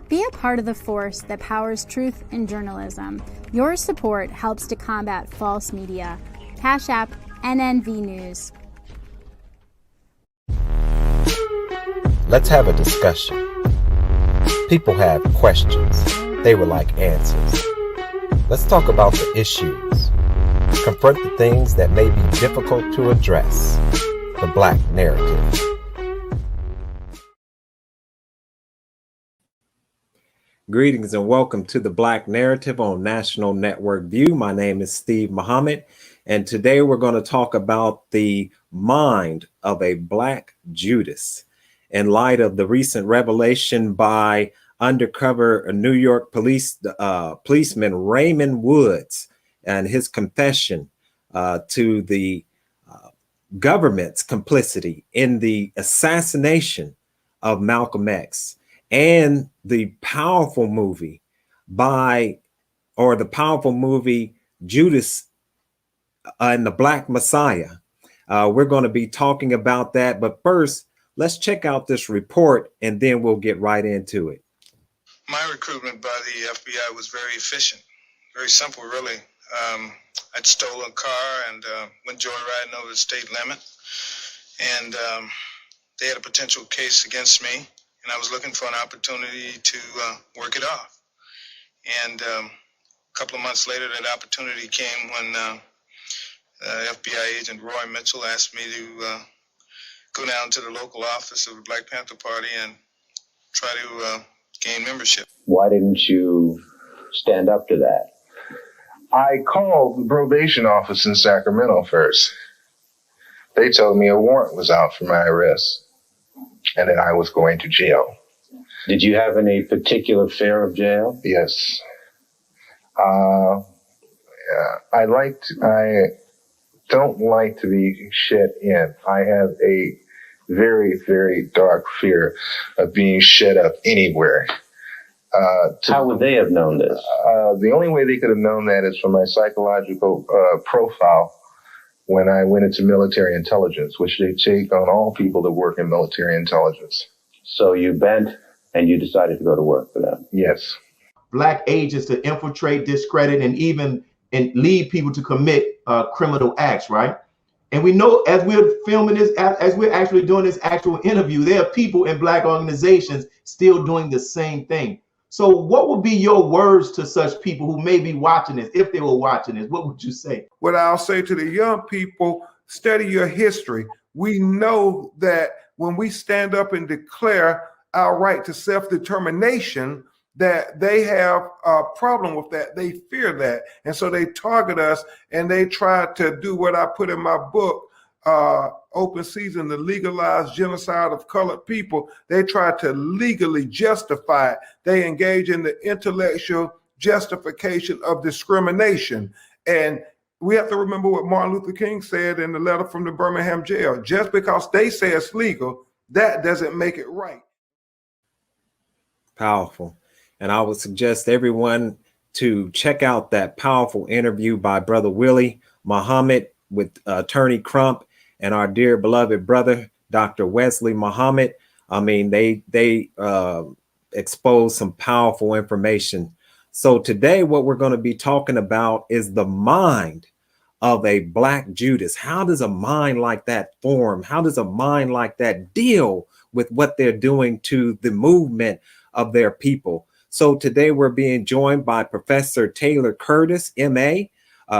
Be a part of the force that powers truth in journalism. Your support helps to combat false media. Cash App NNV News. Let's have a discussion. People have questions. They would like answers. Let's talk about the issues. Confront the things that may be difficult to address. The Black narrative. Greetings and welcome to the Black Narrative on National Network View. My name is Steve Muhammad, and today we're going to talk about the mind of a Black Judas in light of the recent revelation by undercover New York policeman Raymond Woods and his confession to the government's complicity in the assassination of Malcolm X. And the powerful movie Judas and the Black Messiah. We're going to be talking about that. But first, let's check out this report and then we'll get right into it. My recruitment by the FBI was very efficient, very simple, really. I'd stolen a car and went joyriding over the state limit. And they had a potential case against me. And I was looking for an opportunity to work it off. And a couple of months later, that opportunity came when FBI agent Roy Mitchell asked me to go down to the local office of the Black Panther Party and try to gain membership. Why didn't you stand up to that? I called the probation office in Sacramento first. They told me a warrant was out for my arrest and that I was going to jail. Did you have any particular fear of jail? Yes. I don't like to be shut in. I have a very, very dark fear of being shut up anywhere. How would they have known this? The only way they could have known that is from my psychological profile when I went into military intelligence, which they take on all people that work in military intelligence. So you bent and you decided to go to work for them? Yes. Black agents to infiltrate, discredit, and even lead people to commit criminal acts, right? And we know as we're filming this, as we're actually doing this actual interview, there are people in Black organizations still doing the same thing. So what would be your words to such people who may be watching this, if they were watching this? What would you say? What I'll say to the young people, study your history. We know that when we stand up and declare our right to self-determination, that they have a problem with that. They fear that. And so they target us and they try to do what I put in my book, Open Season, to legalize genocide of colored people. They try to legally justify it. They engage in the intellectual justification of discrimination. And we have to remember what Martin Luther King said in the letter from the Birmingham jail. Just because they say it's legal, that doesn't make it right. Powerful. And I would suggest everyone to check out that powerful interview by Brother Willie Muhammad with Attorney Crump and our dear beloved brother, Dr. Wesley Muhammad. I mean, they expose some powerful information. So today what we're going to be talking about is the mind of a Black Judas. How does a mind like that form? How does a mind like that deal with what they're doing to the movement of their people? So today we're being joined by Professor Taylor Curtis, MA.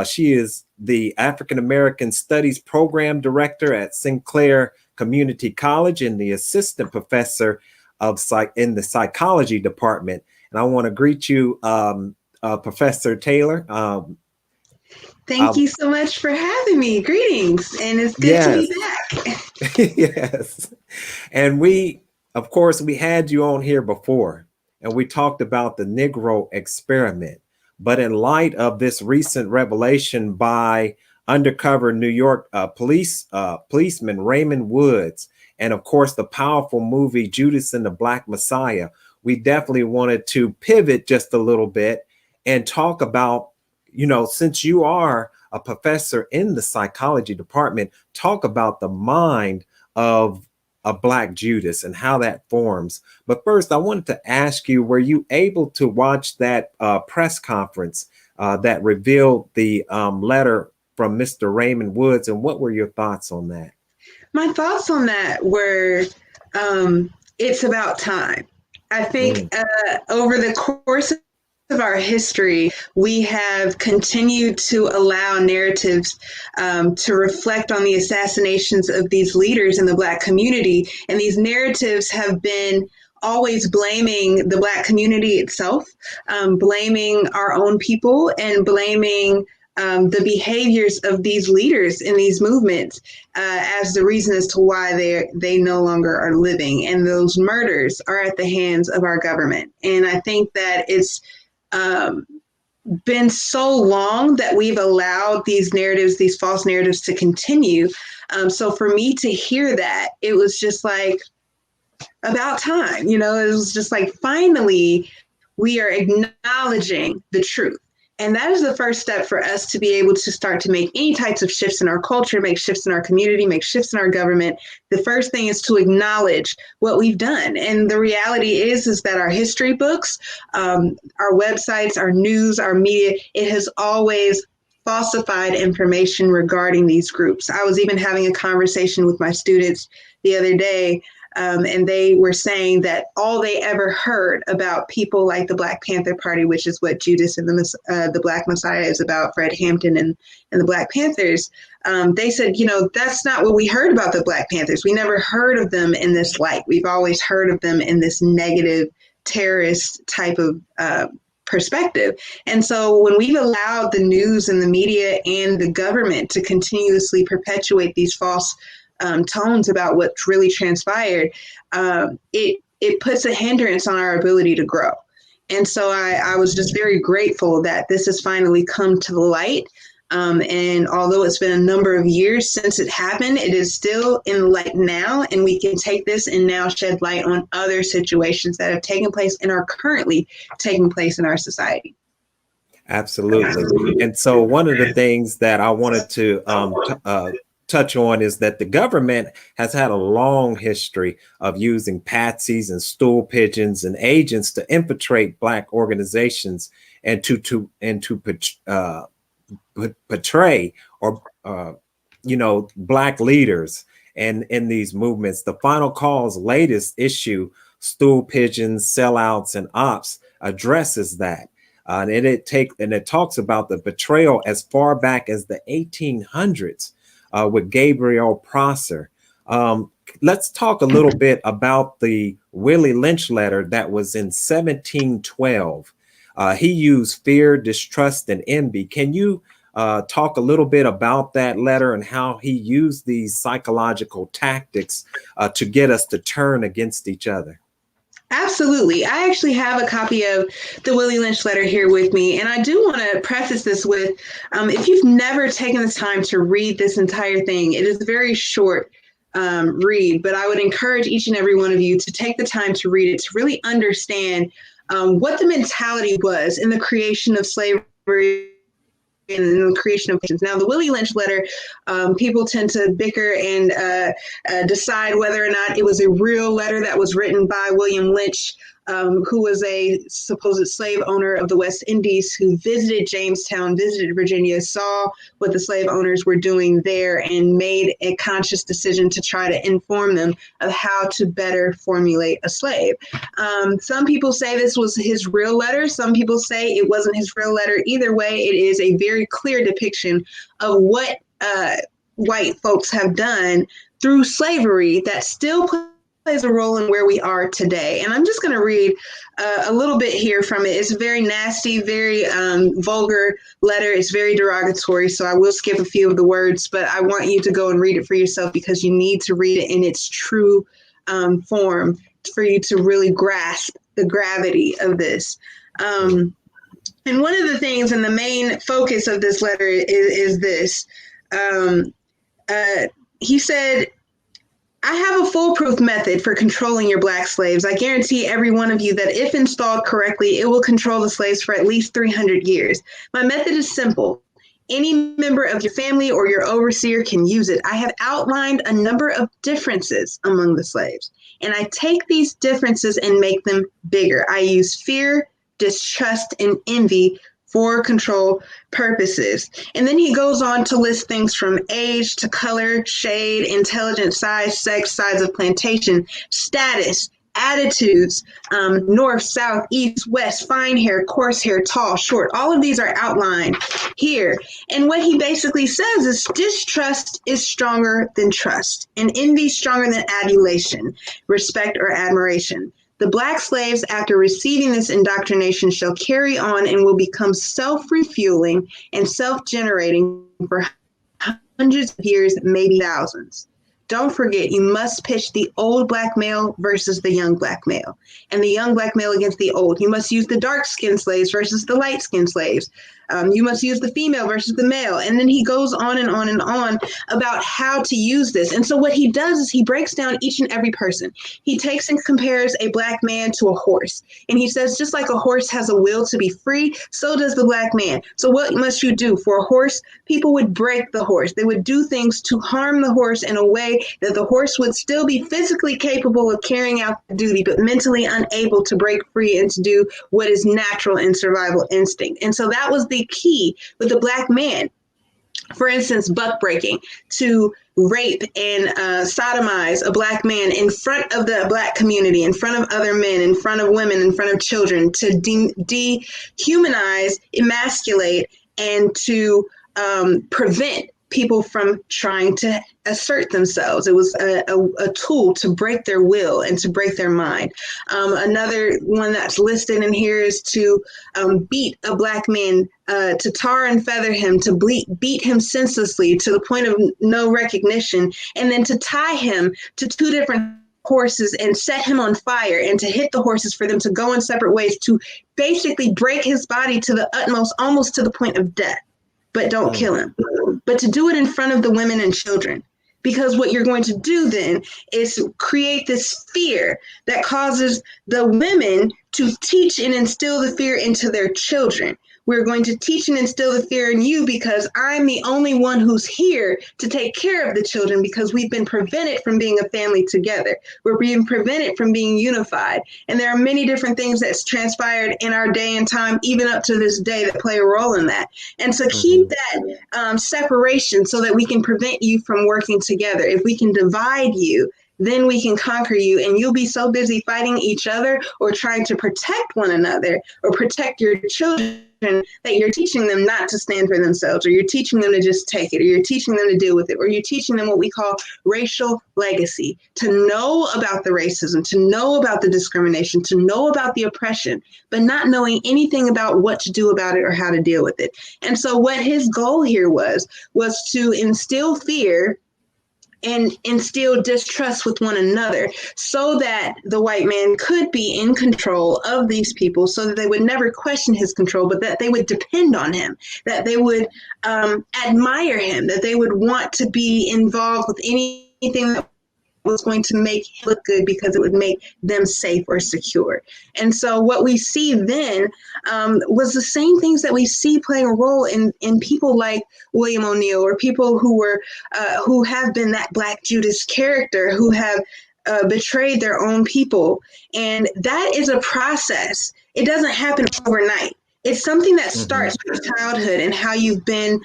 She is the African American Studies Program Director at Sinclair Community College and the Assistant Professor in the Psychology Department. And I want to greet you, Professor Taylor. Thank you so much for having me. Greetings, and it's good to be back. Yes. And we had you on here before, and we talked about the Negro Experiment. But in light of this recent revelation by undercover New York policeman Raymond Woods, and of course the powerful movie Judas and the Black Messiah, we definitely wanted to pivot just a little bit and talk about, since you are a professor in the psychology department, talk about the mind of a Black Judas and how that forms. But first, I wanted to ask you, were you able to watch that press conference that revealed the letter from Mr. Raymond Woods, and what were your thoughts on that? My thoughts on that were, it's about time. I think over the course of our history, we have continued to allow narratives to reflect on the assassinations of these leaders in the Black community. And these narratives have been always blaming the Black community itself, blaming our own people, and blaming the behaviors of these leaders in these movements as the reason as to why they no longer are living. And those murders are at the hands of our government. And I think that it's been so long that we've allowed these narratives, these false narratives, to continue. So for me to hear that, it was just like about time. It was just like, finally, we are acknowledging the truth. And that is the first step for us to be able to start to make any types of shifts in our culture, make shifts in our community, make shifts in our government. The first thing is to acknowledge what we've done. And the reality is that our history books, our websites, our news, our media, it has always falsified information regarding these groups. I was even having a conversation with my students the other day, and they were saying that all they ever heard about people like the Black Panther Party, which is what Judas and the Black Messiah is about, Fred Hampton and the Black Panthers, they said, that's not what we heard about the Black Panthers. We never heard of them in this light. We've always heard of them in this negative terrorist type of perspective. And so when we've allowed the news and the media and the government to continuously perpetuate these false tones about what's really transpired, it puts a hindrance on our ability to grow. And so I was just very grateful that this has finally come to the light. And although it's been a number of years since it happened, it is still in the light now, and we can take this and now shed light on other situations that have taken place and are currently taking place in our society. Absolutely. And so one of the things that I wanted to touch on is that the government has had a long history of using patsies and stool pigeons and agents to infiltrate Black organizations and to portray or Black leaders and in these movements. The Final Call's latest issue, Stool Pigeons, Sellouts, and Ops, addresses that. And it talks about the betrayal as far back as the 1800s. With Gabriel Prosser. Let's talk a little bit about the Willie Lynch letter that was in 1712. He used fear, distrust, and envy. Can you talk a little bit about that letter and how he used these psychological tactics to get us to turn against each other? Absolutely. I actually have a copy of the Willie Lynch letter here with me. And I do want to preface this with, if you've never taken the time to read this entire thing, it is a very short read, but I would encourage each and every one of you to take the time to read it, to really understand what the mentality was in the creation of slavery in the creation of nations. Now, the Willie Lynch letter, people tend to bicker and decide whether or not it was a real letter that was written by William Lynch, who was a supposed slave owner of the West Indies, who visited Jamestown, visited Virginia, saw what the slave owners were doing there, and made a conscious decision to try to inform them of how to better formulate a slave. Some people say this was his real letter. Some people say it wasn't his real letter. Either way, it is a very clear depiction of what white folks have done through slavery that still plays a role in where we are today. And I'm just going to read a little bit here from it. It's a very nasty, very vulgar letter. It's very derogatory, so I will skip a few of the words, but I want you to go and read it for yourself, because you need to read it in its true form for you to really grasp the gravity of this. And one of the things, and the main focus of this letter is this. He said, I have a foolproof method for controlling your Black slaves. I guarantee every one of you that if installed correctly, it will control the slaves for at least 300 years. My method is simple. Any member of your family or your overseer can use it. I have outlined a number of differences among the slaves, and I take these differences and make them bigger. I use fear, distrust, and envy for control purposes. And then he goes on to list things from age to color, shade, intelligence, size, sex, size of plantation, status, attitudes, north, south, east, west, fine hair, coarse hair, tall, short. All of these are outlined here. And what he basically says is distrust is stronger than trust, and envy stronger than adulation, respect, or admiration. The Black slaves, after receiving this indoctrination, shall carry on and will become self-refueling and self-generating for hundreds of years, maybe thousands. Don't forget, you must pitch the old Black male versus the young Black male, and the young Black male against the old. You must use the dark-skinned slaves versus the light-skinned slaves. You must use the female versus the male. And then he goes on and on and on about how to use this. And so what he does is he breaks down each and every person. He takes and compares a Black man to a horse. And he says, just like a horse has a will to be free, so does the Black man. So what must you do? For a horse, people would break the horse. They would do things to harm the horse in a way that the horse would still be physically capable of carrying out the duty, but mentally unable to break free and to do what is natural in survival instinct. And so that was the key with the Black man. For instance, buck breaking, to rape and sodomize a Black man in front of the Black community, in front of other men, in front of women, in front of children, to dehumanize, emasculate, and to prevent people from trying to assert themselves. It was a tool to break their will and to break their mind. Another one that's listed in here is to beat a Black man, to tar and feather him, to beat him senselessly to the point of no recognition, and then to tie him to two different horses and set him on fire, and to hit the horses for them to go in separate ways, to basically break his body to the utmost, almost to the point of death. But don't kill him. But to do it in front of the women and children. Because what you're going to do then is create this fear that causes the women to teach and instill the fear into their children. We're going to teach and instill the fear in you because I'm the only one who's here to take care of the children, because we've been prevented from being a family together. We're being prevented from being unified. And there are many different things that's transpired in our day and time, even up to this day, that play a role in that. And so keep that separation so that we can prevent you from working together. If we can divide you, then we can conquer you, and you'll be so busy fighting each other or trying to protect one another or protect your children that you're teaching them not to stand for themselves, or you're teaching them to just take it, or you're teaching them to deal with it, or you're teaching them what we call racial legacy, to know about the racism, to know about the discrimination, to know about the oppression, but not knowing anything about what to do about it or how to deal with it. And so what his goal here was to instill fear and instill distrust with one another, so that the white man could be in control of these people, so that they would never question his control, but that they would depend on him, that they would admire him, that they would want to be involved with anything that was going to make him look good, because it would make them safe or secure. And so what we see then was the same things that we see playing a role in people like William O'Neill, or people who have been that Black Judas character, who have betrayed their own people. And that is a process. It doesn't happen overnight. It's something that starts with childhood and how you've been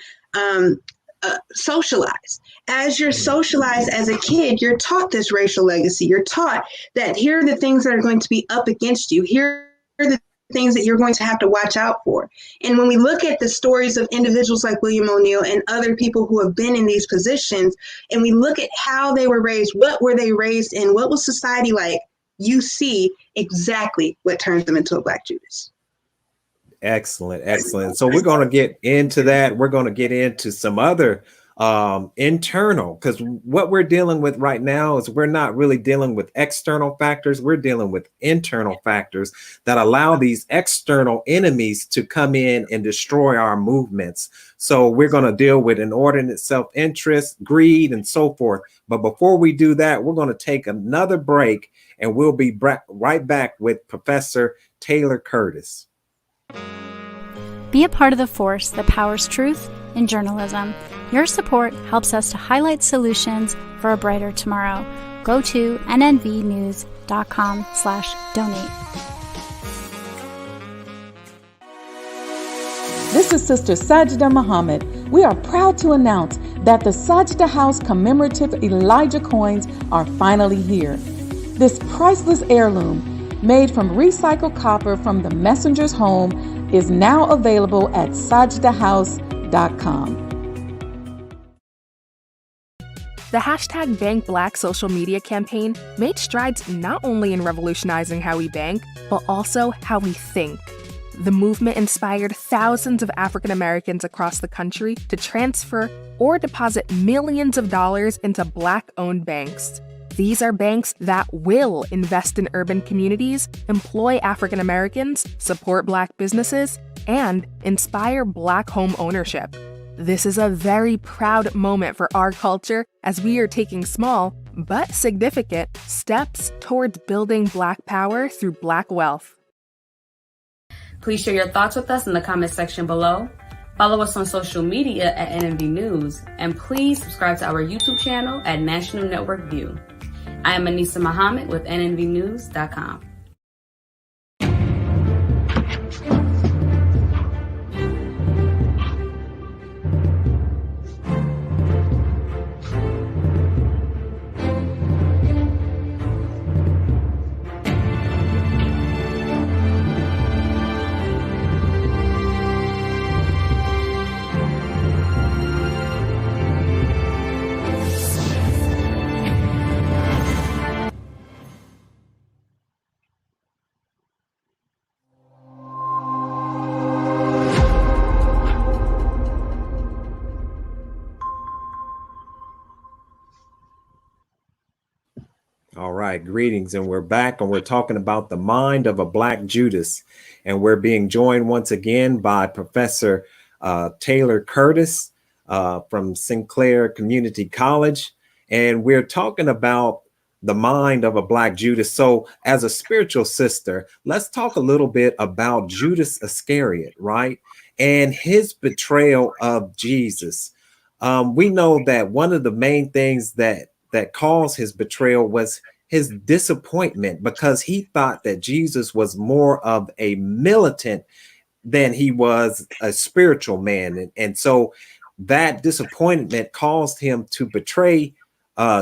socialized. As you're socialized as a kid, you're taught this racial legacy. You're taught that here are the things that are going to be up against you. Here are the things that you're going to have to watch out for. And when we look at the stories of individuals like William O'Neill and other people who have been in these positions, and we look at how they were raised, what were they raised in, what was society like, you see exactly what turns them into a Black Judas. Excellent, excellent. So we're going to get into that. We're going to get into some other internal, because what we're dealing with right now is we're not really dealing with external factors. We're dealing with internal factors that allow these external enemies to come in and destroy our movements. So we're going to deal with inordinate self-interest, greed, and so forth. But before we do that, we're going to take another break, and we'll be right back with Professor Taylor Curtis. Be a part of the force that powers truth in journalism. Your support helps us to highlight solutions for a brighter tomorrow. Go to nnvnews.com/donate. This is Sister Sajda Muhammad. We are proud to announce that the Sajda House commemorative Elijah coins are finally here. This priceless heirloom, made from recycled copper from the messenger's home, is now available at sajdahouse.com. The hashtag Bank Black social media campaign made strides not only in revolutionizing how we bank, but also how we think. The movement inspired thousands of African Americans across the country to transfer or deposit millions of dollars into Black-owned banks. These are banks that will invest in urban communities, employ African Americans, support Black businesses, and inspire Black home ownership. This is a very proud moment for our culture as we are taking small, but significant, steps towards building Black power through Black wealth. Please share your thoughts with us in the comment section below. Follow us on social media at NNV News, and please subscribe to our YouTube channel at National Network View. I am Anissa Muhammad with nnvnews.com. All right, greetings, and we're back, and we're talking about the mind of a Black Judas, and we're being joined once again by Professor Taylor Curtis from Sinclair Community College, and we're talking about the mind of a Black Judas. So as a spiritual sister, let's talk a little bit about Judas Iscariot, right? And his betrayal of Jesus. We know that one of the main things that caused his betrayal was his disappointment, because he thought that Jesus was more of a militant than he was a spiritual man. And so that disappointment caused him to betray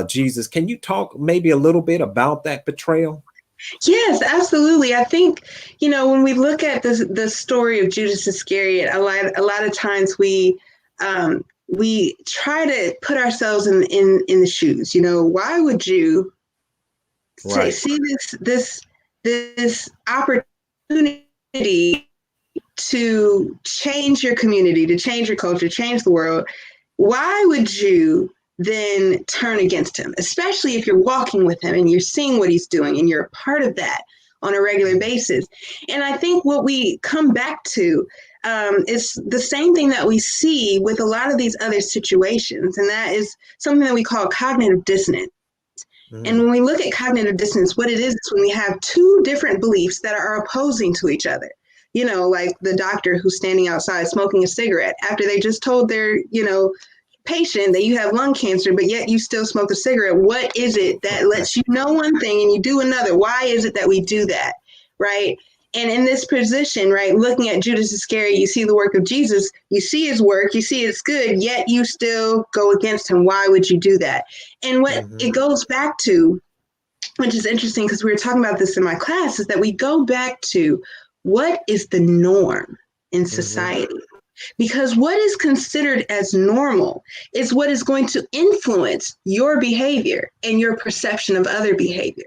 Jesus. Can you talk maybe a little bit about that betrayal? Yes, absolutely. I think, when we look at the story of Judas Iscariot, a lot of times we try to put ourselves in the shoes. Why would you see this opportunity to change your community, to change your culture, change the world? Why would you then turn against him, especially if you're walking with him and you're seeing what he's doing and you're a part of that on a regular basis? And I think what we come back to is the same thing that we see with a lot of these other situations, and that is something that we call cognitive dissonance. And when we look at cognitive dissonance, what it is when we have two different beliefs that are opposing to each other. Like the doctor who's standing outside smoking a cigarette after they just told their, patient that you have lung cancer, but yet you still smoke a cigarette. What is it that lets you know one thing and you do another? Why is it that we do that, right? And in this position, right, looking at Judas Iscariot, you see the work of Jesus, you see his work, you see it's good, yet you still go against him. Why would you do that? And what it goes back to, which is interesting because we were talking about this in my class, is that we go back to what is the norm in society. Because what is considered as normal is what is going to influence your behavior and your perception of other behavior.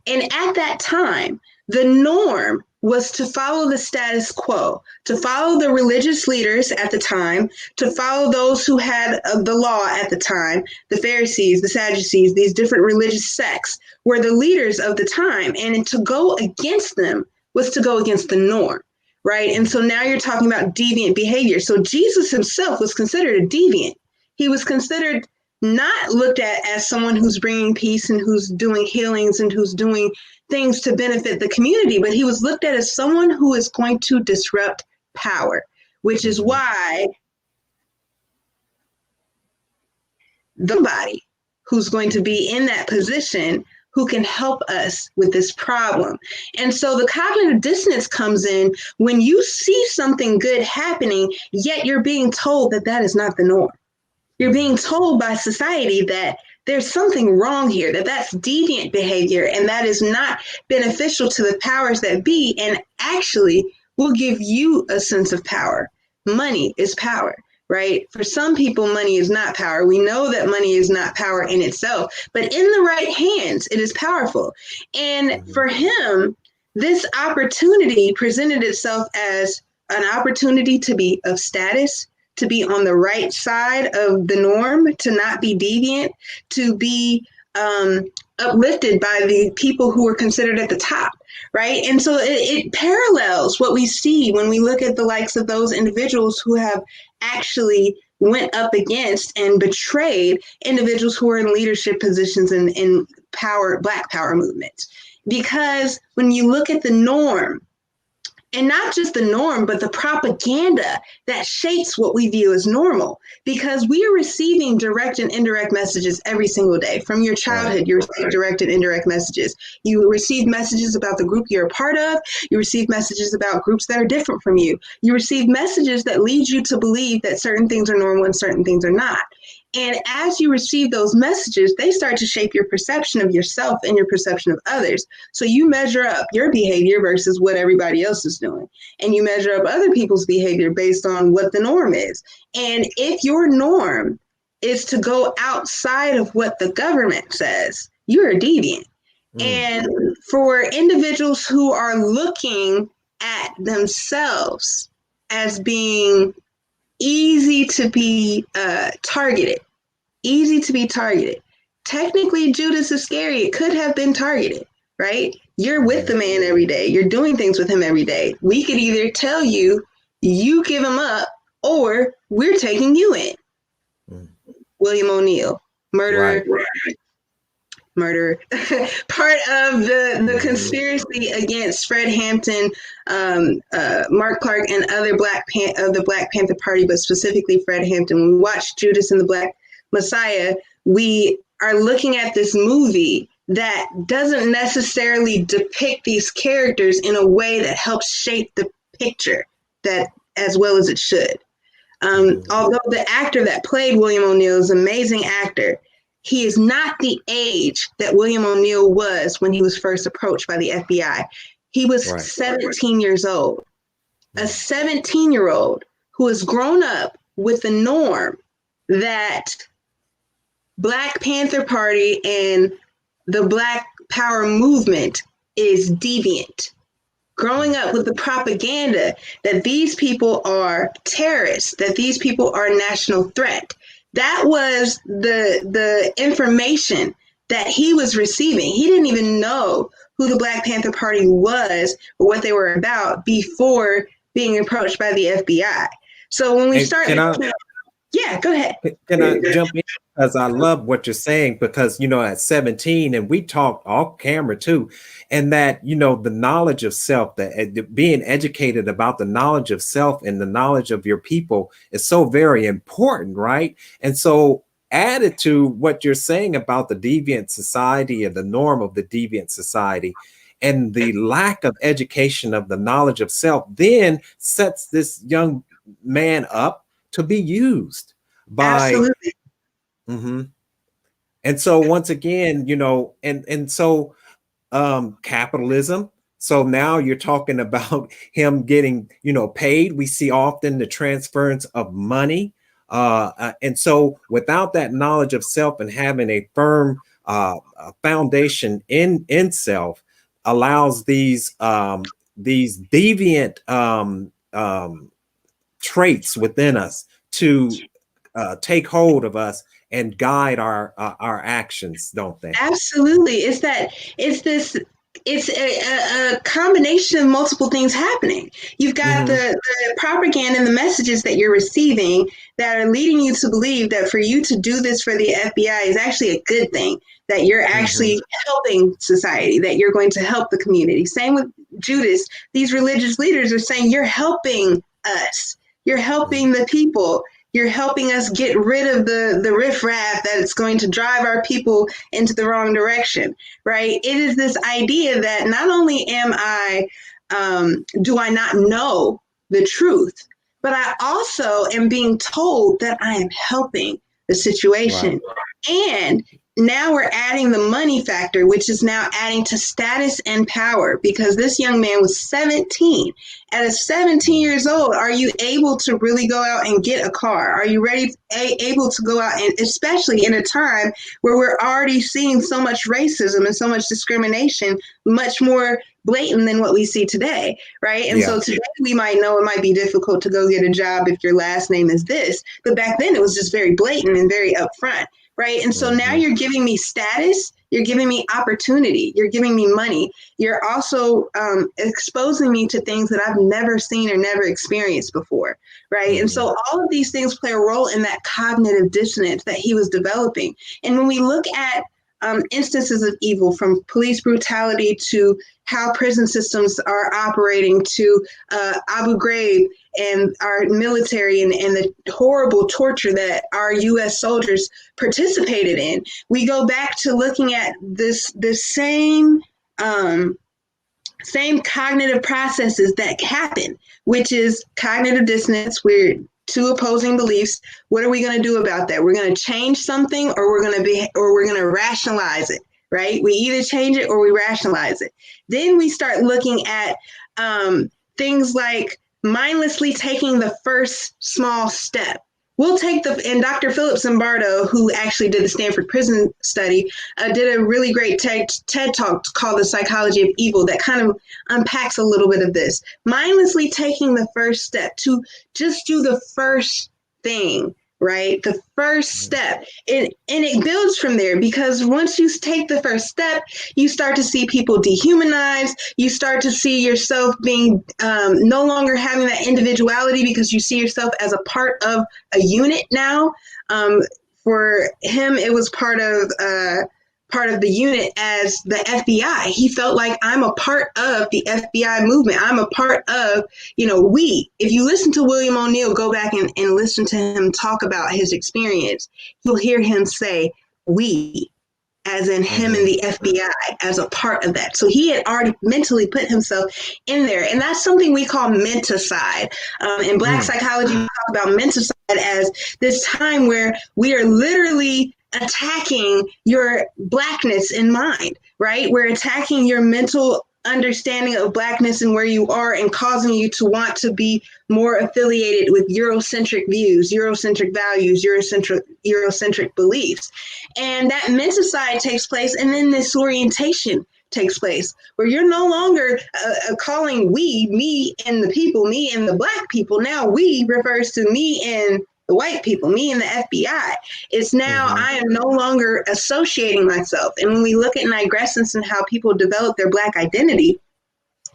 And at that time, the norm was to follow the status quo, to follow the religious leaders at the time, to follow those who had the law at the time. The Pharisees, the Sadducees, these different religious sects were the leaders of the time. And to go against them was to go against the norm. Right. And so now you're talking about deviant behavior. So Jesus himself was considered a deviant. He was considered not looked at as someone who's bringing peace and who's doing healings and who's doing things to benefit the community, but he was looked at as someone who is going to disrupt power, which is why somebody who's going to be in that position who can help us with this problem. And so the cognitive dissonance comes in when you see something good happening, yet you're being told that that is not the norm. You're being told by society that there's something wrong here, that that's deviant behavior, and that is not beneficial to the powers that be, and actually will give you a sense of power. Money is power, right? For some people, money is not power. We know that money is not power in itself, but in the right hands, it is powerful. And for him, this opportunity presented itself as an opportunity to be of status, to be on the right side of the norm, to not be deviant, to be uplifted by the people who are considered at the top, right? And so it parallels what we see when we look at the likes of those individuals who have actually went up against and betrayed individuals who are in leadership positions in power, Black power movements. Because when you look at the norm, and not just the norm, but the propaganda that shapes what we view as normal, because we are receiving direct and indirect messages every single day. From your childhood, you receive direct and indirect messages. You receive messages about the group you're a part of. You receive messages about groups that are different from you. You receive messages that lead you to believe that certain things are normal and certain things are not. And as you receive those messages, they start to shape your perception of yourself and your perception of others. So you measure up your behavior versus what everybody else is doing. And you measure up other people's behavior based on what the norm is. And if your norm is to go outside of what the government says, you're a deviant. And for individuals who are looking at themselves as being easy to be targeted. Technically, Judas Iscariot could have been targeted, right? You're with the man every day. You're doing things with him every day. We could either tell you, you give him up, or we're taking you in. William O'Neill, murderer. Murder, part of the conspiracy against Fred Hampton, Mark Clark, and other of the Black Panther Party, but specifically Fred Hampton. When we watch Judas and the Black Messiah, we are looking at this movie that doesn't necessarily depict these characters in a way that helps shape the picture that as well as it should. Although the actor that played William O'Neill is an amazing actor, he is not the age that William O'Neill was when he was first approached by the FBI. He was 17 years old. A 17-year-old who has grown up with the norm that Black Panther Party and the Black Power movement is deviant. Growing up with the propaganda that these people are terrorists, that these people are a national threat. That was the information that he was receiving. He didn't even know who the Black Panther Party was or what they were about before being approached by the FBI. So when we start... Yeah, go ahead. Can I jump in? Because I love what you're saying, because, you know, at 17, and we talked off camera too, and that, you know, the knowledge of self, that being educated about the knowledge of self and the knowledge of your people is so very important, right? And so added to what you're saying about the deviant society and the norm of the deviant society and the lack of education of the knowledge of self, then sets this young man up to be used by and so once again, you know, and so capitalism. So now you're talking about him getting, you know, paid. We see often the transference of money, and so without that knowledge of self and having a firm foundation in self, allows these deviant traits within us to take hold of us and guide our actions, don't they? Absolutely. It's a combination of multiple things happening. You've got the propaganda and the messages that you're receiving that are leading you to believe that for you to do this for the FBI is actually a good thing, that you're actually helping society, that you're going to help the community. Same with Judas. These religious leaders are saying, you're helping us. You're helping the people. You're helping us get rid of the riffraff that it's going to drive our people into the wrong direction, right? It is this idea that not only do I not know the truth, but I also am being told that I am helping the situation. Right. And now we're adding the money factor, which is now adding to status and power, because this young man was 17. At 17 years old, are you able to really go out and get a car? Are you able to go out, and especially in a time where we're already seeing so much racism and so much discrimination, much more blatant than what we see today, right? And so today we might know it might be difficult to go get a job if your last name is this, but back then it was just very blatant and very upfront. Right. And so now you're giving me status, you're giving me opportunity, you're giving me money. You're also exposing me to things that I've never seen or never experienced before. Right. And so all of these things play a role in that cognitive dissonance that he was developing. And when we look at instances of evil, from police brutality to how prison systems are operating, to Abu Ghraib and our military and the horrible torture that our U.S. soldiers participated in, we go back to looking at this same cognitive processes that happen, which is cognitive dissonance. We're two opposing beliefs. What are we going to do about that? We're going to change something, or we're going to rationalize it, right? We either change it or we rationalize it. Then we start looking at things like mindlessly taking the first small step. We'll take and Dr. Philip Zimbardo, who actually did the Stanford prison study, did a really great TED talk called The Psychology of Evil that kind of unpacks a little bit of this. Mindlessly taking the first step, to just do the first thing, right? The first step. And it builds from there, because once you take the first step, you start to see people dehumanized. You start to see yourself being no longer having that individuality, because you see yourself as a part of a unit now. For him, it was part of the unit as the FBI. He felt like, I'm a part of the FBI movement. I'm a part of, we. If you listen to William O'Neill, go back and listen to him talk about his experience, you'll hear him say, we, as in him and the FBI, as a part of that. So he had already mentally put himself in there. And that's something we call menticide. In Black psychology, we talk about menticide as this time where we are literally attacking your Blackness in mind, right? We're attacking your mental understanding of Blackness and where you are, and causing you to want to be more affiliated with Eurocentric views, Eurocentric values, Eurocentric beliefs. And that menticide takes place, and then this orientation takes place, where you're no longer calling we, me and the people, me and the Black people. Now we refers to me and the white people, me and the FBI. It's now I am no longer associating myself. And when we look at nigrescence and how people develop their Black identity,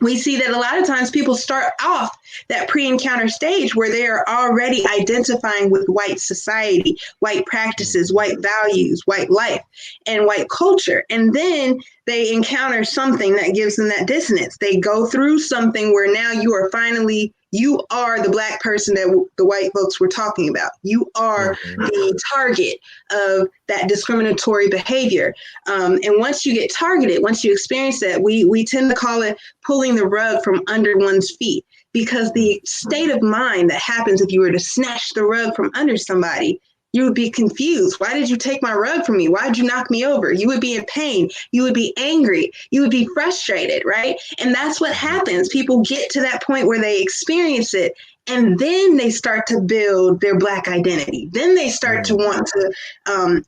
we see that a lot of times people start off that pre-encounter stage where they are already identifying with white society, white practices, white values, white life, and white culture. And then they encounter something that gives them that dissonance. They go through something where now you are the Black person that the white folks were talking about. You are the target of that discriminatory behavior. And once you get targeted, once you experience that, we tend to call it pulling the rug from under one's feet, because the state of mind that happens if you were to snatch the rug from under somebody, you would be confused. Why did you take my rug from me? Why did you knock me over? You would be in pain. You would be angry. You would be frustrated, right? And that's what happens. People get to that point where they experience it, and then they start to build their Black identity. Then they start to want to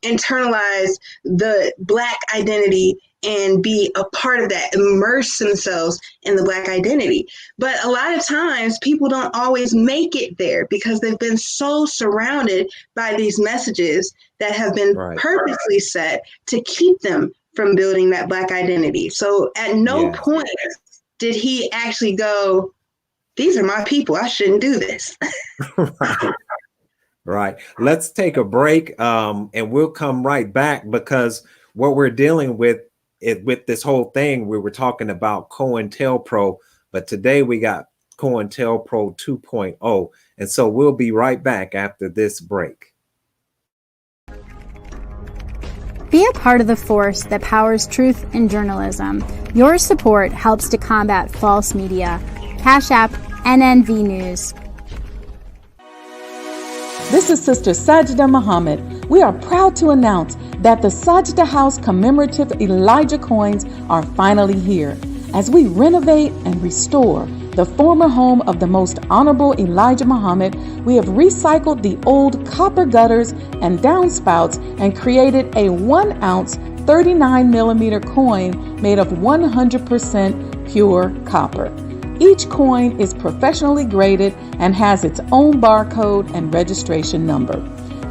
internalize the Black identity and be a part of that, immerse themselves in the Black identity. But a lot of times people don't always make it there, because they've been so surrounded by these messages that have been purposely set to keep them from building that Black identity. So at no point did he actually go, these are my people, I shouldn't do this. Right. Let's take a break and we'll come right back, because what we're dealing with this whole thing, we were talking about COINTELPRO, but today we got COINTELPRO 2.0. And so we'll be right back after this break. Be a part of the force that powers truth in journalism. Your support helps to combat false media. Cash App NNV News. This is Sister Sajda Muhammad. We are proud to announce that the Sajda House commemorative Elijah coins are finally here. As we renovate and restore the former home of the most honorable Elijah Muhammad, we have recycled the old copper gutters and downspouts and created a 1 ounce 39 millimeter coin made of 100% pure copper. Each coin is professionally graded and has its own barcode and registration number.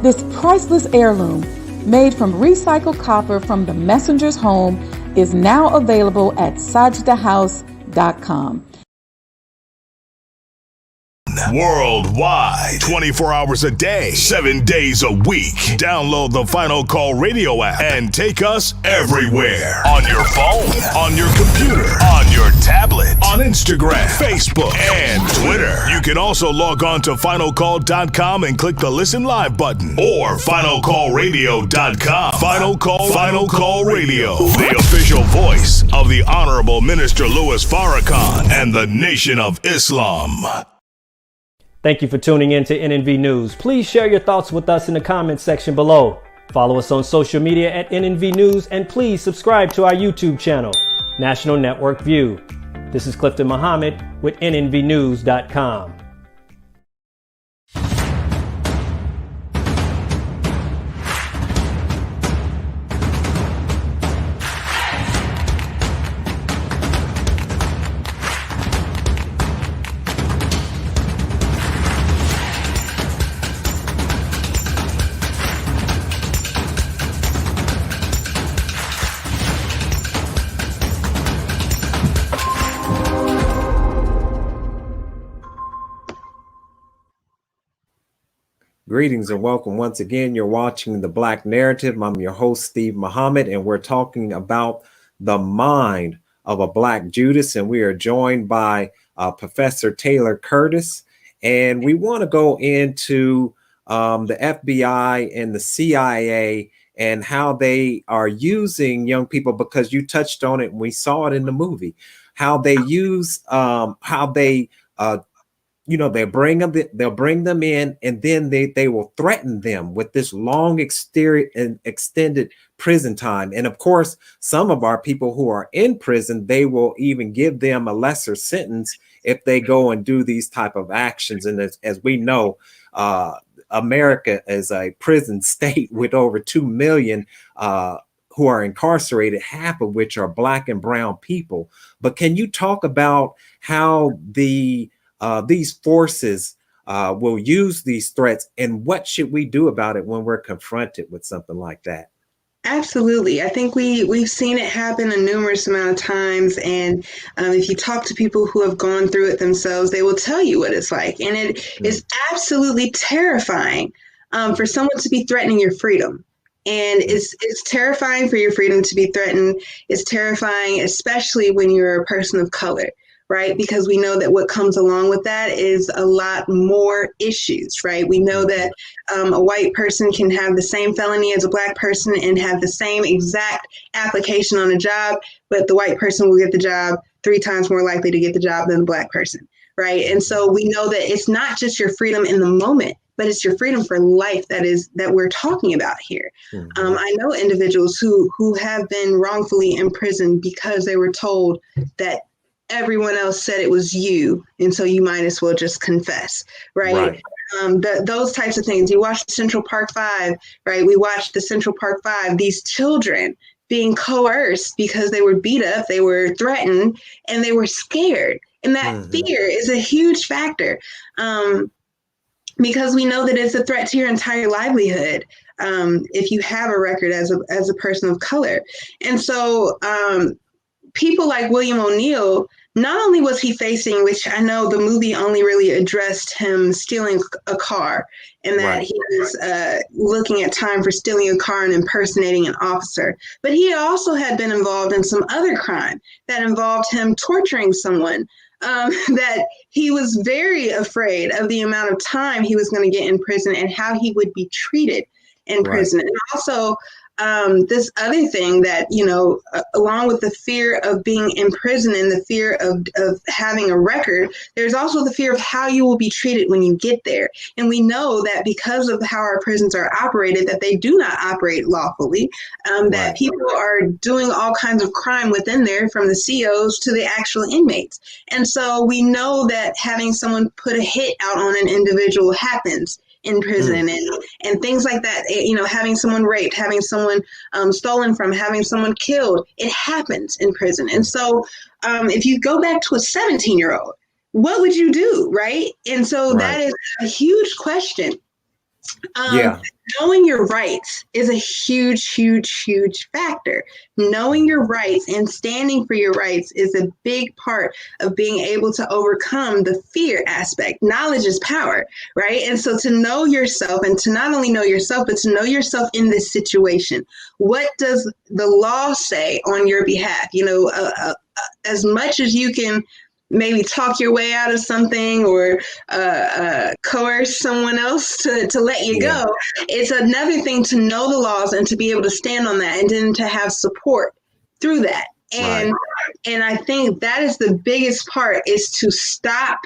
This priceless heirloom, made from recycled copper from the messenger's home, is now available at sajdahouse.com. Worldwide, 24 hours a day, 7 days a week. Download the Final Call Radio app and take us everywhere. On your phone, on your computer, on your tablet, on Instagram, Facebook, and Twitter. You can also log on to finalcall.com and click the Listen Live button or finalcallradio.com. Final Call Radio, the official voice of the Honorable Minister Louis Farrakhan and the Nation of Islam. Thank you for tuning in to NNV News. Please share your thoughts with us in the comments section below. Follow us on social media at NNV News, and please subscribe to our YouTube channel, National Network View. This is Clifton Muhammad with NNVnews.com. Greetings and welcome once again. You're watching The Black Narrative. I'm your host, Steve Muhammad, and we're talking about the mind of a Black Judas. And we are joined by Professor Taylor Curtis. And we want to go into the FBI and the CIA and how they are using young people, because you touched on it and we saw it in the movie, how they use, they'll bring them in, and then they will threaten them with this long extended prison time. And of course, some of our people who are in prison, they will even give them a lesser sentence if they go and do these type of actions. And as we know, America is a prison state with over 2 million who are incarcerated, half of which are Black and brown people. But can you talk about how these forces will use these threats, and what should we do about it when we're confronted with something like that? Absolutely. I think we've seen it happen a numerous amount of times. And if you talk to people who have gone through it themselves, they will tell you what it's like. And it is absolutely terrifying for someone to be threatening your freedom. And it's terrifying for your freedom to be threatened. It's terrifying, especially when you're a person of color. Right? Because we know that what comes along with that is a lot more issues, right? We know that a white person can have the same felony as a Black person and have the same exact application on a job, but the white person will get the job 3 times more likely to get the job than the Black person, right? And so we know that it's not just your freedom in the moment, but it's your freedom for life that we're talking about here. I know individuals who have been wrongfully imprisoned because they were told that everyone else said it was you, and so you might as well just confess, right? Those types of things. You watch Central Park 5, right? We watched the Central Park 5, these children being coerced because they were beat up, they were threatened, and they were scared. And that fear is a huge factor because we know that it's a threat to your entire livelihood if you have a record as a person of color. And so people like William O'Neal, not only was he facing, which I know the movie only really addressed him stealing a car, and that he was looking at time for stealing a car and impersonating an officer, but he also had been involved in some other crime that involved him torturing someone that he was very afraid of the amount of time he was going to get in prison and how he would be treated in prison. And also, this other thing that, along with the fear of being in prison and the fear of having a record, there's also the fear of how you will be treated when you get there. And we know that because of how our prisons are operated, that they do not operate lawfully, that people are doing all kinds of crime within there, from the COs to the actual inmates. And so we know that having someone put a hit out on an individual happens in prison, and things like that, having someone raped, having someone stolen from, having someone killed, it happens in prison. And so if you go back to a 17-year-old, what would you do, right? And so that is a huge question. Knowing your rights is a huge, huge, huge factor. Knowing your rights and standing for your rights is a big part of being able to overcome the fear aspect. Knowledge is power, right? And so to know yourself, and to not only know yourself, but to know yourself in this situation. What does the law say on your behalf? As much as you can maybe talk your way out of something, or coerce someone else to let you go. It's another thing to know the laws and to be able to stand on that, and then to have support through that. And I think that is the biggest part, is to stop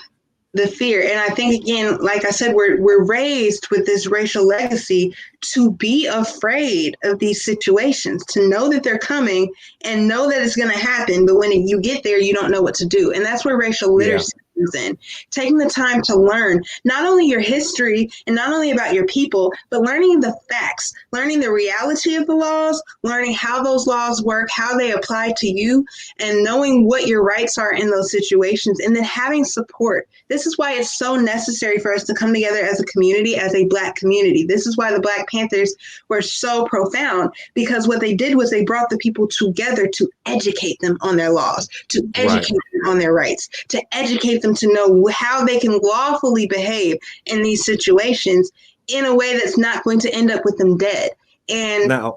the fear. And I think, again, like I said, we're raised with this racial legacy to be afraid of these situations, to know that they're coming and know that it's going to happen. But when you get there, you don't know what to do. And that's where racial literacy comes in. Taking the time to learn not only your history and not only about your people, but learning the facts, learning the reality of the laws, learning how those laws work, how they apply to you, and knowing what your rights are in those situations, and then having support. This is why it's so necessary for us to come together as a community, as a Black community. This is why the Black Panthers were so profound, because what they did was they brought the people together to educate them on their laws, to educate them on their rights, to educate them to know how they can lawfully behave in these situations in a way that's not going to end up with them dead. And that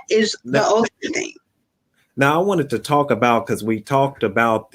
is the ultimate thing. Now, I wanted to talk about, because we talked about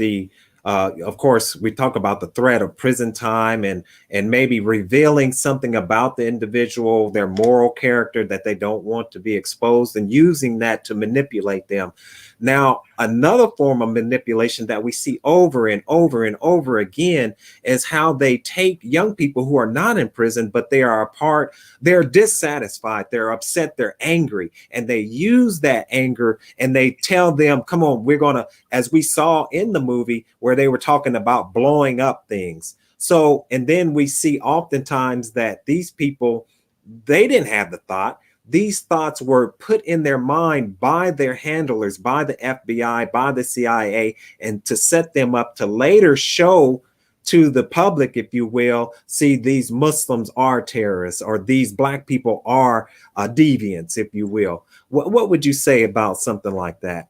of course, we talk about the threat of prison time and maybe revealing something about the individual, their moral character that they don't want to be exposed, and using that to manipulate them. Now, another form of manipulation that we see over and over and over again is how they take young people who are not in prison, but they're dissatisfied, they're upset, they're angry, and they use that anger and they tell them, come on, we're going to, as we saw in the movie where they were talking about blowing up things. So, and then we see oftentimes that these people, they didn't have the thought. These thoughts were put in their mind by their handlers, by the FBI, by the CIA, and to set them up to later show to the public, if you will, see, these Muslims are terrorists, or these Black people are deviants, if you will. What would you say about something like that?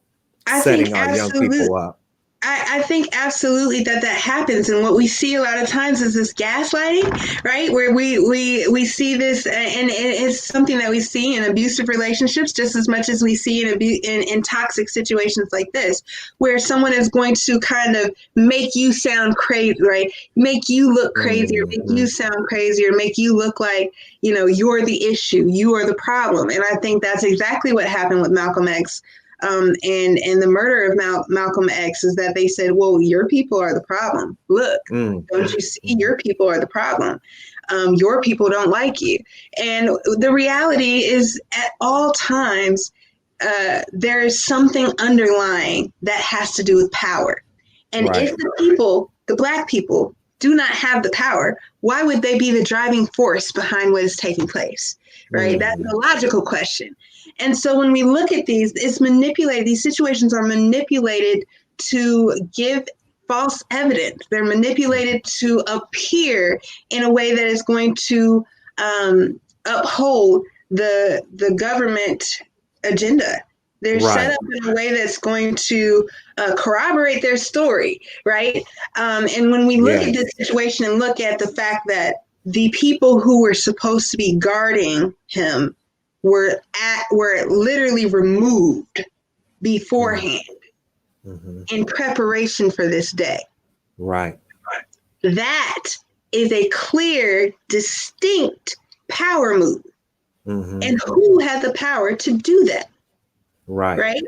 Setting our young people up. I think absolutely that happens. And what we see a lot of times is this gaslighting, right? Where we see this, and it's something that we see in abusive relationships just as much as we see in toxic situations like this, where someone is going to kind of make you sound crazy, right? Make you look crazy, or make you sound crazy, or make you look like, you're the issue, you are the problem. And I think that's exactly what happened with Malcolm X. And the murder of Malcolm X, is that they said, well, your people are the problem. Look, don't you see, your people are the problem. Your people don't like you. And the reality is, at all times, there is something underlying that has to do with power. And if the Black people, do not have the power, why would they be the driving force behind what is taking place? Right? That's a logical question. And so when we look at these, it's manipulated. These situations are manipulated to give false evidence. They're manipulated to appear in a way that is going to uphold the government agenda. They're set up in a way that's going to corroborate their story, right? And when we look at this situation and look at the fact that the people who were supposed to be guarding him were literally removed beforehand in preparation for this day. Right. That is a clear, distinct power move. Mm-hmm. And who has the power to do that? Right.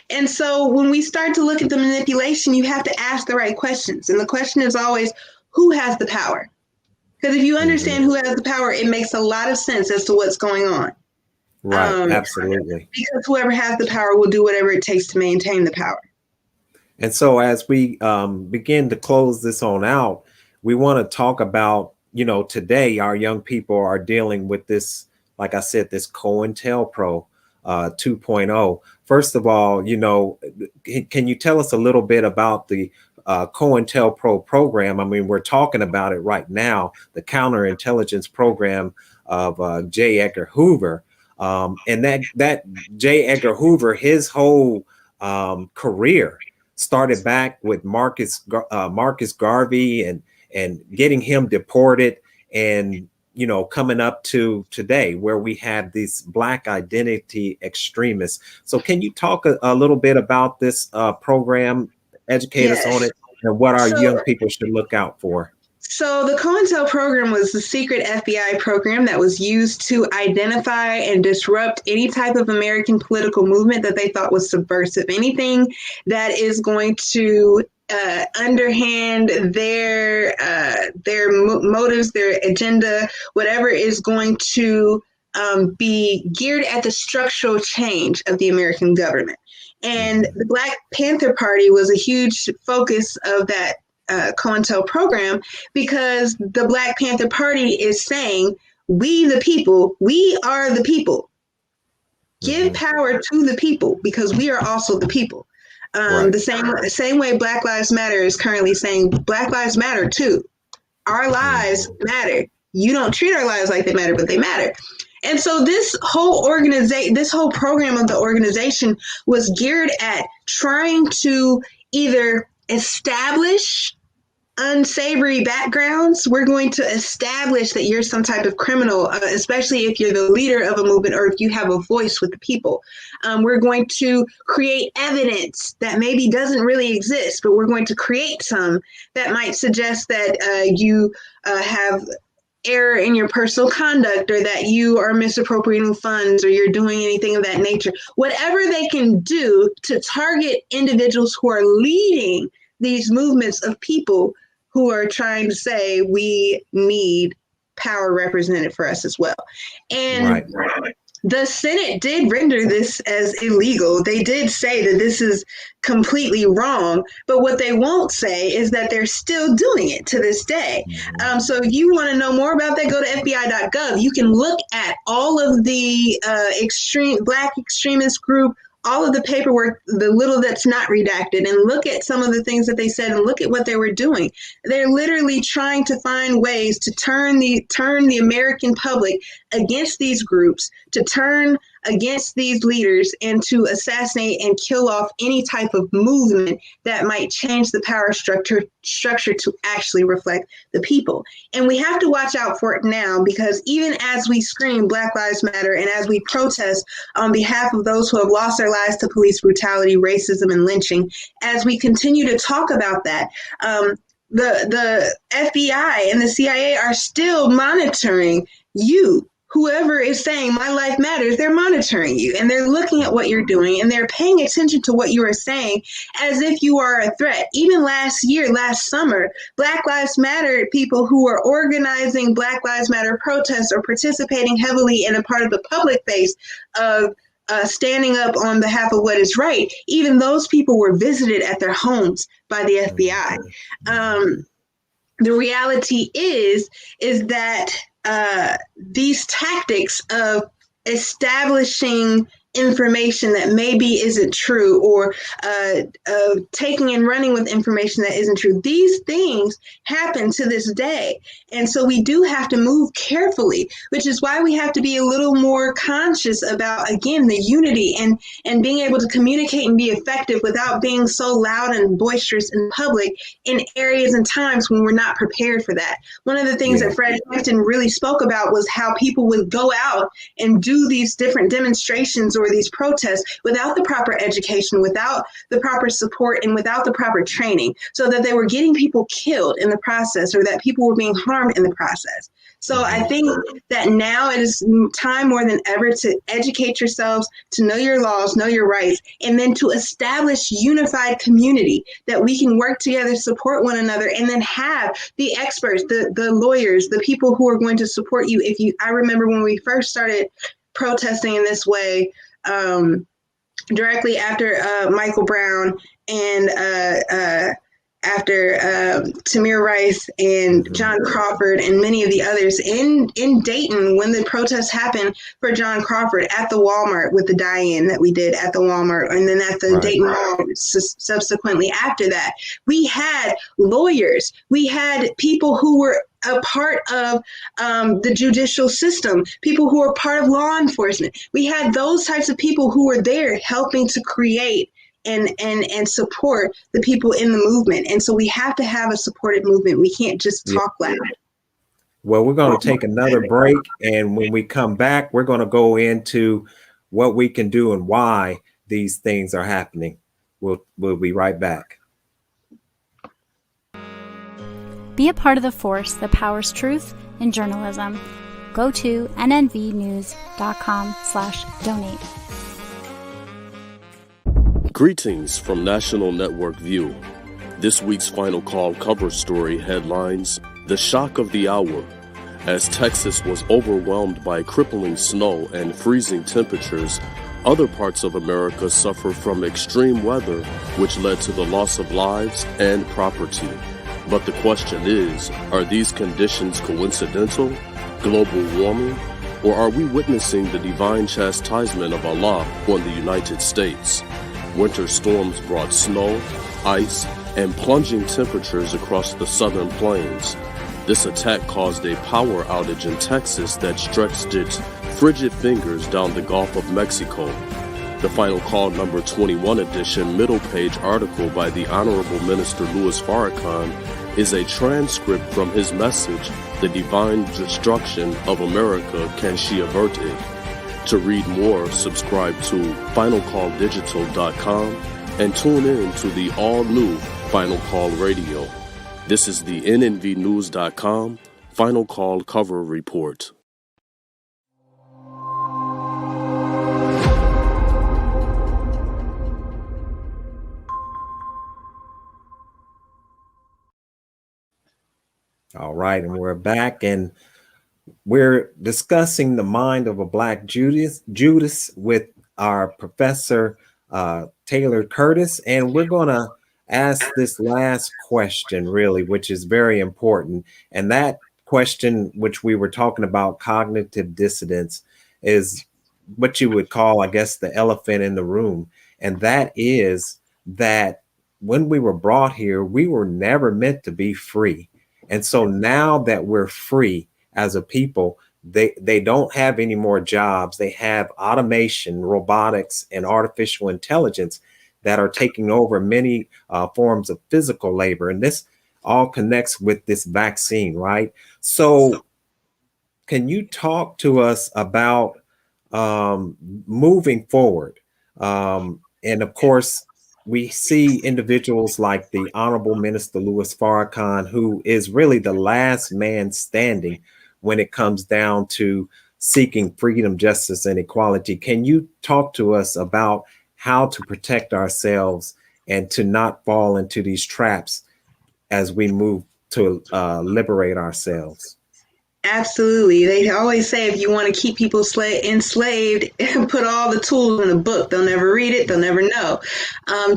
And so when we start to look at the manipulation, you have to ask the right questions. And the question is always, who has the power? Because if you understand who has the power, it makes a lot of sense as to what's going on. Right. Absolutely. Because whoever has the power will do whatever it takes to maintain the power. And so as we begin to close this on out, we want to talk about, today our young people are dealing with this, like I said, this COINTELPRO 2.0. First of all, can you tell us a little bit about the COINTELPRO program? I mean, we're talking about it right now, the counterintelligence program of J. Edgar Hoover. And that J. Edgar Hoover, his whole career started back with Marcus Garvey and getting him deported, and coming up to today where we have these Black identity extremists. So can you talk a little bit about this program, educate us on it, and what our young people should look out for? So the COINTEL program was the secret FBI program that was used to identify and disrupt any type of American political movement that they thought was subversive. Anything that is going to underhand their motives, their agenda, whatever is going to be geared at the structural change of the American government. And the Black Panther Party was a huge focus of that COINTEL program, because the Black Panther Party is saying, we the people, we are the people. Give power to the people, because we are also the people. The same way Black Lives Matter is currently saying, Black Lives Matter too. Our lives matter. You don't treat our lives like they matter, but they matter. And so this whole program of the organization was geared at trying to either establish unsavory backgrounds. We're going to establish that you're some type of criminal, especially if you're the leader of a movement or if you have a voice with the people. We're going to create evidence that maybe doesn't really exist, but we're going to create some that might suggest that you have error in your personal conduct, or that you are misappropriating funds, or you're doing anything of that nature. Whatever they can do to target individuals who are leading these movements of people who are trying to say we need power represented for us as well. And the Senate did render this as illegal. They did say that this is completely wrong, but what they won't say is that they're still doing it to this day. So if you want to know more about that, go to FBI.gov. You can look at all of the Black extremist group, all of the paperwork, the little that's not redacted, and look at some of the things that they said and look at what they were doing. They're literally trying to find ways to turn the American public against these groups, to turn against these leaders, and to assassinate and kill off any type of movement that might change the power structure to actually reflect the people. And we have to watch out for it now, because even as we scream Black Lives Matter and as we protest on behalf of those who have lost their lives to police brutality, racism, and lynching, as we continue to talk about that, the FBI and the CIA are still monitoring you. Whoever is saying my life matters, they're monitoring you, and they're looking at what you're doing, and they're paying attention to what you are saying as if you are a threat. Even last summer, Black Lives Matter people who were organizing Black Lives Matter protests or participating heavily in a part of the public face of standing up on behalf of what is right, even those people were visited at their homes by the FBI. The reality is that these tactics of establishing information that maybe isn't true, or taking and running with information that isn't true, these things happen to this day. And so we do have to move carefully, which is why we have to be a little more conscious about, again, the unity and being able to communicate and be effective without being so loud and boisterous in public in areas and times when we're not prepared for that. One of the things that Fred Hampton really spoke about was how people would go out and do these different demonstrations or over these protests without the proper education, without the proper support, and without the proper training, so that they were getting people killed in the process, or that people were being harmed in the process. So I think that now it is time more than ever to educate yourselves, to know your laws, know your rights, and then to establish unified community that we can work together, support one another, and then have the experts, the lawyers, the people who are going to support you. I remember when we first started protesting in this way, directly after Michael Brown and after Tamir Rice and John Crawford and many of the others in Dayton, when the protests happened for John Crawford at the Walmart with the die-in that we did at the Walmart, and then at the Dayton Mall subsequently after that, we had lawyers, we had people who were a part of the judicial system, people who were part of law enforcement. We had those types of people who were there helping to create and support the people in the movement. And so we have to have a supported movement. We can't just talk loud. Well, we're going to take another break. And when we come back, we're going to go into what we can do and why these things are happening. We'll be right back. Be a part of the force that powers truth in journalism. Go to nnvnews.com/donate. Greetings from National Network View. This week's Final Call cover story headlines, "The Shock of the Hour," as Texas was overwhelmed by crippling snow and freezing temperatures. Other parts of America suffer from extreme weather, which led to the loss of lives and property. But the question is, are these conditions coincidental, global warming, or are we witnessing the divine chastisement of Allah on the United States? Winter storms brought snow, ice, and plunging temperatures across the southern plains. This attack caused a power outage in Texas that stretched its frigid fingers down the Gulf of Mexico. The Final Call number 21 edition middle page article by the Honorable Minister Louis Farrakhan is a transcript from his message, "The Divine Destruction of America, Can She Avert It?" To read more, subscribe to finalcalldigital.com and tune in to the all-new Final Call Radio. This is the nnvnews.com Final Call Cover Report. All right, and we're back, and we're discussing the mind of a Black Judas with our Professor Taylor Curtis, and we're going to ask this last question, really, which is very important. And that question, which we were talking about, cognitive dissonance, is what you would call, I guess, the elephant in the room. And that is that when we were brought here, we were never meant to be free. And so now that we're free as a people, they don't have any more jobs. They have automation, robotics, and artificial intelligence that are taking over many forms of physical labor. And this all connects with this vaccine, right? So can you talk to us about moving forward? And of course, we see individuals like the Honorable Minister Louis Farrakhan, who is really the last man standing when it comes down to seeking freedom, justice, and equality. Can you talk to us about how to protect ourselves and to not fall into these traps as we move to liberate ourselves? Absolutely. They always say if you want to keep people enslaved, put all the tools in a book. They'll never read it. They'll never know.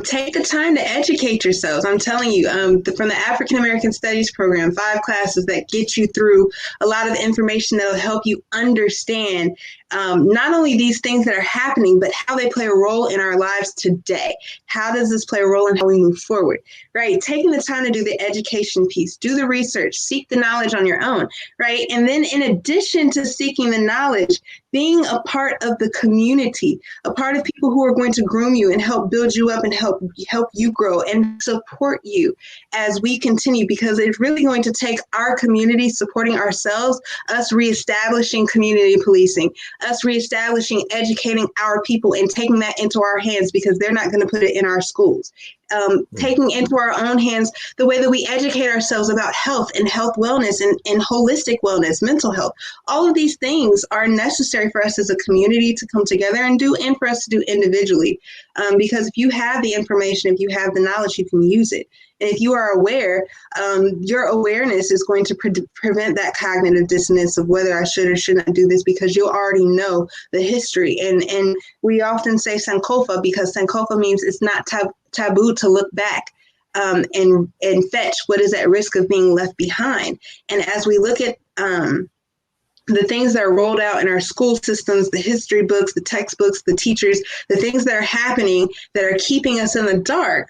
Take the time to educate yourselves. I'm telling you, from the African American Studies program, 5 classes that get you through a lot of the information that will help you understand not only these things that are happening, but how they play a role in our lives today. How does this play a role in how we move forward, right? Taking the time to do the education piece, do the research, seek the knowledge on your own, right? And And then in addition to seeking the knowledge, being a part of the community, a part of people who are going to groom you and help build you up and help you grow and support you as we continue, because it's really going to take our community supporting ourselves, us reestablishing community policing, us reestablishing educating our people and taking that into our hands, because they're not going to put it in our schools. Taking into our own hands the way that we educate ourselves about health and health wellness and holistic wellness, mental health. All of these things are necessary for us as a community to come together and do, and for us to do individually. Because if you have the information, if you have the knowledge, you can use it. And if you are aware, your awareness is going to prevent that cognitive dissonance of whether I should or should not do this, because you already know the history. And we often say Sankofa, because Sankofa means it's not taboo to look back and fetch what is at risk of being left behind. And as we look at the things that are rolled out in our school systems, the history books, the textbooks, the teachers, the things that are happening that are keeping us in the dark,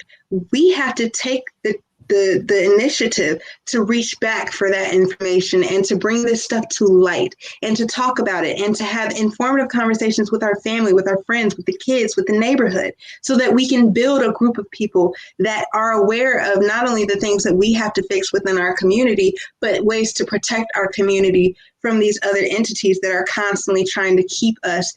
we have to take the initiative to reach back for that information and to bring this stuff to light and to talk about it and to have informative conversations with our family, with our friends, with the kids, with the neighborhood, so that we can build a group of people that are aware of not only the things that we have to fix within our community, but ways to protect our community from these other entities that are constantly trying to keep us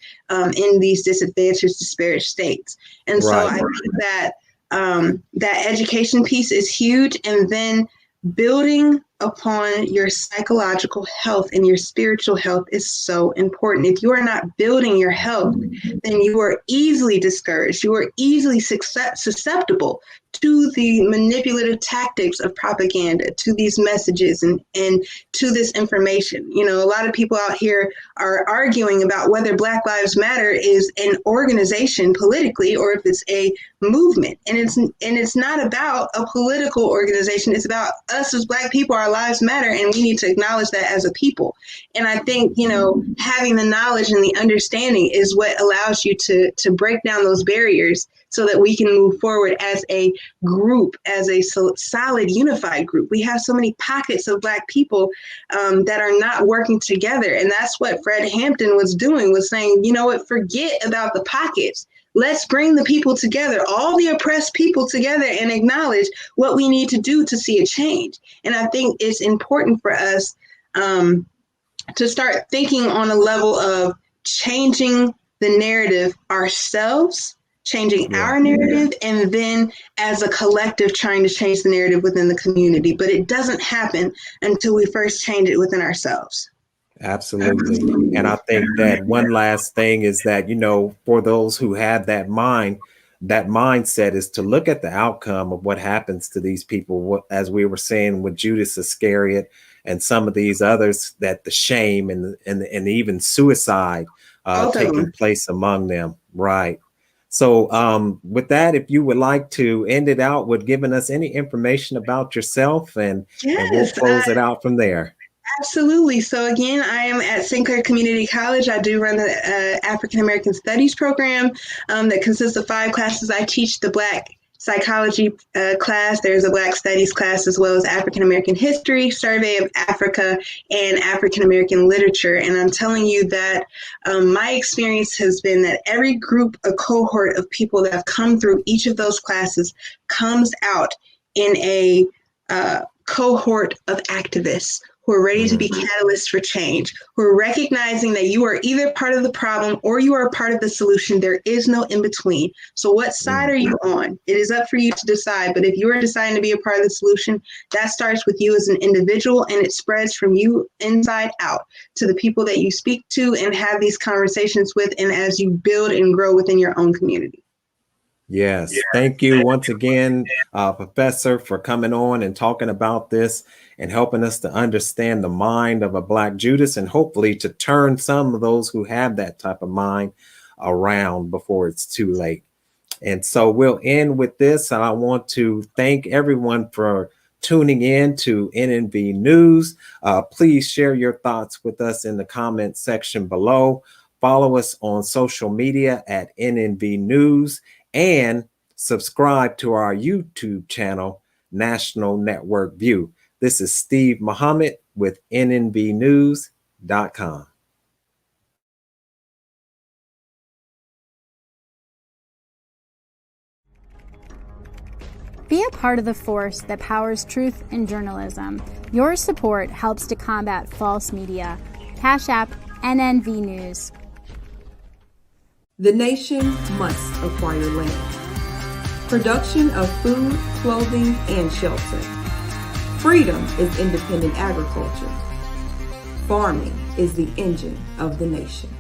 in these disadvantaged, disparate states. And so I think that that education piece is huge. And then building upon your psychological health and your spiritual health is so important. If you are not building your health, then you are easily discouraged. You are easily susceptible to the manipulative tactics of propaganda, to these messages and to this information. You know, a lot of people out here are arguing about whether Black Lives Matter is an organization politically or if it's a movement. And it's not about a political organization. It's about us as Black people. Our lives matter, and we need to acknowledge that as a people. And I think, you know, having the knowledge and the understanding is what allows you to break down those barriers so that we can move forward as a group, as a solid, unified group. We have so many pockets of Black people that are not working together. And that's what Fred Hampton was doing, was saying, you know what, forget about the pockets. Let's bring the people together, all the oppressed people together, and acknowledge what we need to do to see a change. And I think it's important for us to start thinking on a level of changing the narrative ourselves, changing our narrative, and then as a collective trying to change the narrative within the community. But it doesn't happen until we first change it within ourselves. Absolutely. And I think that one last thing is that, you know, for those who have that mindset is to look at the outcome of what happens to these people, as we were saying with Judas Iscariot and some of these others, that the shame and even suicide taking place among them. Right. So with that, if you would like to end it out with giving us any information about yourself, and we'll close it out from there. Absolutely. So again, I am at St. Clair Community College. I do run the African American Studies program that consists of 5 classes. I teach the Black psychology class. There's a Black studies class, as well as African American history, survey of Africa, and African American literature. And I'm telling you that my experience has been that every group, a cohort of people that have come through each of those classes comes out in a cohort of activists who are ready to be catalysts for change, who are recognizing that you are either part of the problem or you are a part of the solution. There is no in between. So what side are you on? It is up for you to decide. But if you are deciding to be a part of the solution, that starts with you as an individual, and it spreads from you inside out to the people that you speak to and have these conversations with, and as you build and grow within your own community. Yes. Thank you once again, Professor, for coming on and talking about this and helping us to understand the mind of a Black Judas, and hopefully to turn some of those who have that type of mind around before it's too late. And so we'll end with this. And I want to thank everyone for tuning in to NNV News. Please share your thoughts with us in the comment section below. Follow us on social media at NNV News, and subscribe to our YouTube channel, National Network View. This is Steve Muhammad with nnvnews.com. Be a part of the force that powers truth in journalism. Your support helps to combat false media. Cash App, NNV News. The nation must acquire land. Production of food, clothing, and shelter. Freedom is independent agriculture. Farming is the engine of the nation.